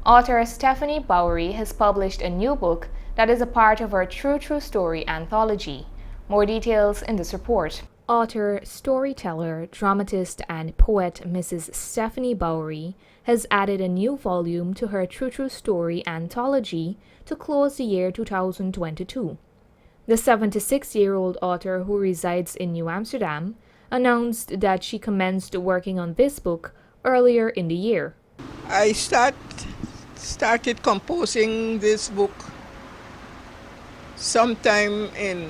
Author Stephanie Bowry has published a new book that is a part of her True Story anthology. More details in this report. Author, storyteller, dramatist, and poet Mrs. Stephanie Bowry has added a new volume to her True Story anthology to close the year 2022. The 76-year-old author, who resides in New Amsterdam, announced that she commenced working on this book earlier in the year. I started composing this book sometime in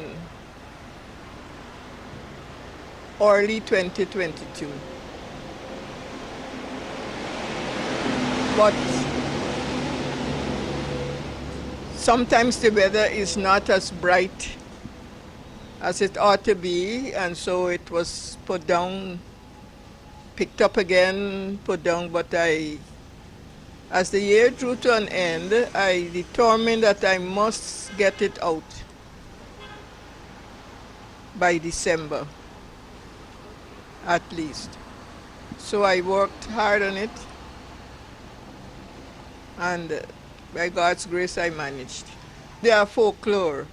early 2022. But sometimes the weather is not as bright as it ought to be, and so it was put down, picked up again, put down, but as the year drew to an end, I determined that I must get it out by December, at least. So I worked hard on it, and by God's grace I managed. They are folklore,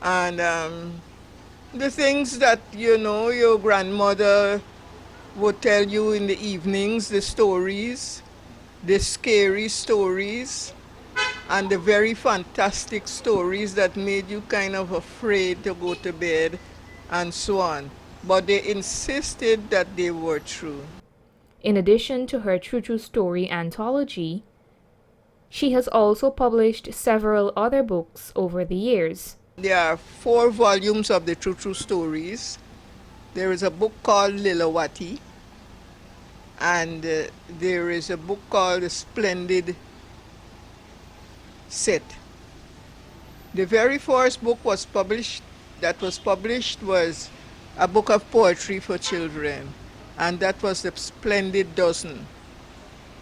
and the things that, you know, your grandmother would tell you in the evenings, the stories, the scary stories, and the very fantastic stories that made you kind of afraid to go to bed, and so on. But they insisted that they were true. In addition to her True Story anthology, she has also published several other books over the years. There are 4 volumes of the True Stories. There is a book called Lilawati, and there is a book called The Splendid Set. The very first book was published was a book of poetry for children, and that was The Splendid Dozen.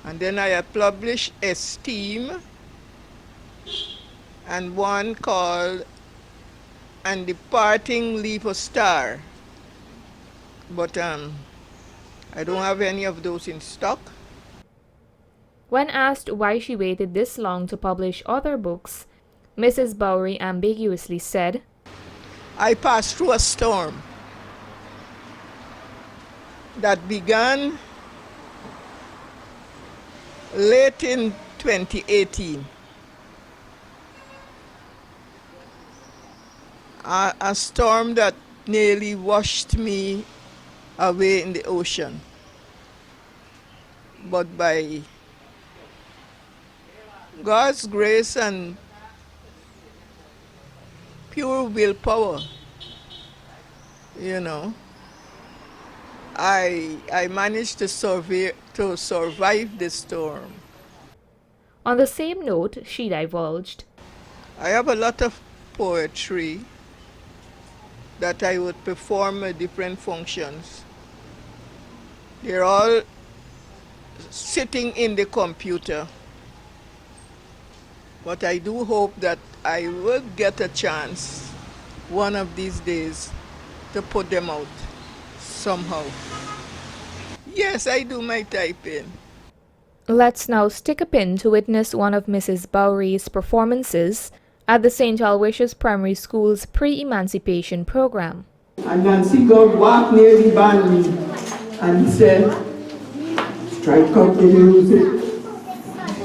And then I had published Esteem, and one called And Departing Leave a Star. But I don't have any of those in stock. When asked why she waited this long to publish other books, Mrs. Bowry ambiguously said, I passed through a storm that began late in 2018. A storm that nearly washed me away in the ocean. But by God's grace and pure willpower, you know, I managed to survive the storm. On the same note, she divulged, I have a lot of poetry that I would perform at different functions. They're all sitting in the computer. But I do hope that I will get a chance one of these days to put them out somehow. Yes, I do my typing. Let's now stick a pin to witness one of Mrs. Bowry's performances at the St. Aloysius Primary School's pre-emancipation program. And Nancy God walked near the band and he said, strike up the music.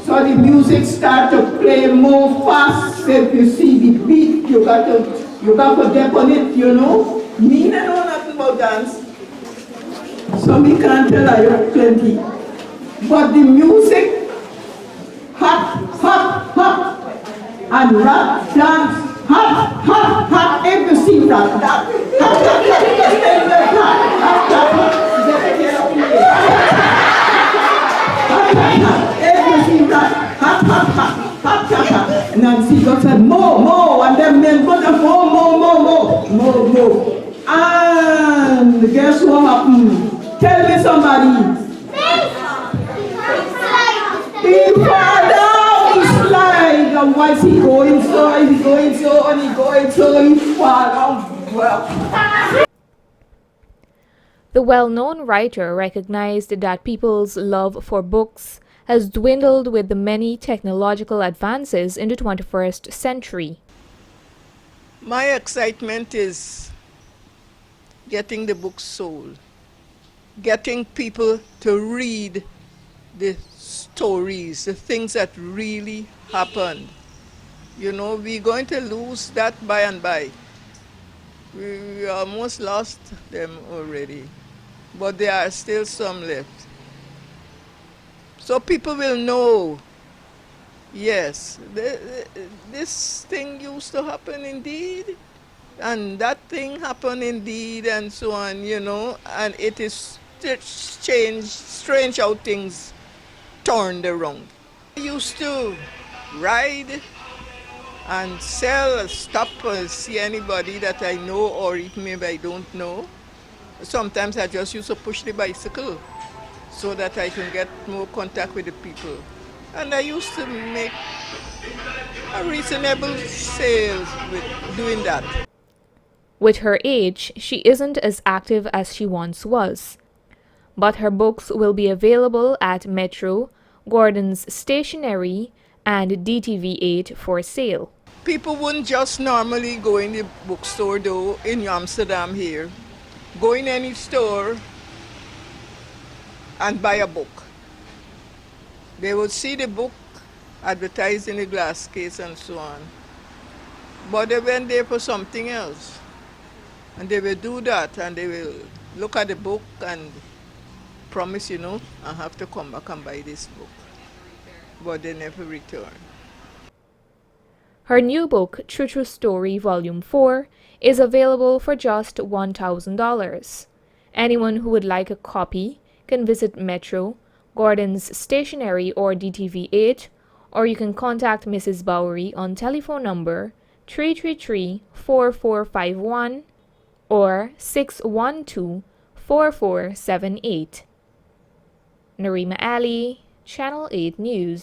So the music started to play more fast. So if you see the beat, you got to dip on it, you know. Me, I know nothing about dance. So me can't tell I have plenty. But the music, hot, hot, hot, and rap, dance, hot, hot, hot, everything rap, that, hot, hot, everything rap, hot, hot, hot, hot, hot. Nancy got said, more, and then men put up more. And guess what happened? Tell me somebody. He fell down, he slide, and once he going so, he fall down. Well. The well-known writer recognized that people's love for books has dwindled with the many technological advances in the 21st century. My excitement is getting the book sold, getting people to read the stories, the things that really happened. You know, we're going to lose that by and by. We almost lost them already, but there are still some left. So people will know, yes, this thing used to happen indeed, and that thing happened indeed, and so on, you know, and it is strange how things turned around. I used to ride and sell, stop, see anybody that I know or even maybe I don't know. Sometimes I just used to push the bicycle so that I can get more contact with the people. And I used to make a reasonable sales with doing that. With her age, she isn't as active as she once was, but her books will be available at Metro, Gordon's Stationery, and DTV8 for sale. People wouldn't just normally go in the bookstore though in Amsterdam here. Go in any store and buy a book. They would see the book advertised in a glass case and so on. But they went there for something else. And they will do that and they will look at the book and promise, you know, I have to come back and buy this book. But they never return. Her new book, True True Story Volume 4, is available for just $1,000. Anyone who would like a copy can visit Metro, Gordon's Stationery or DTV8, or you can contact Mrs. Bowry on telephone number 333-4451 or 612-4478. Narima Ali, Channel 8 News.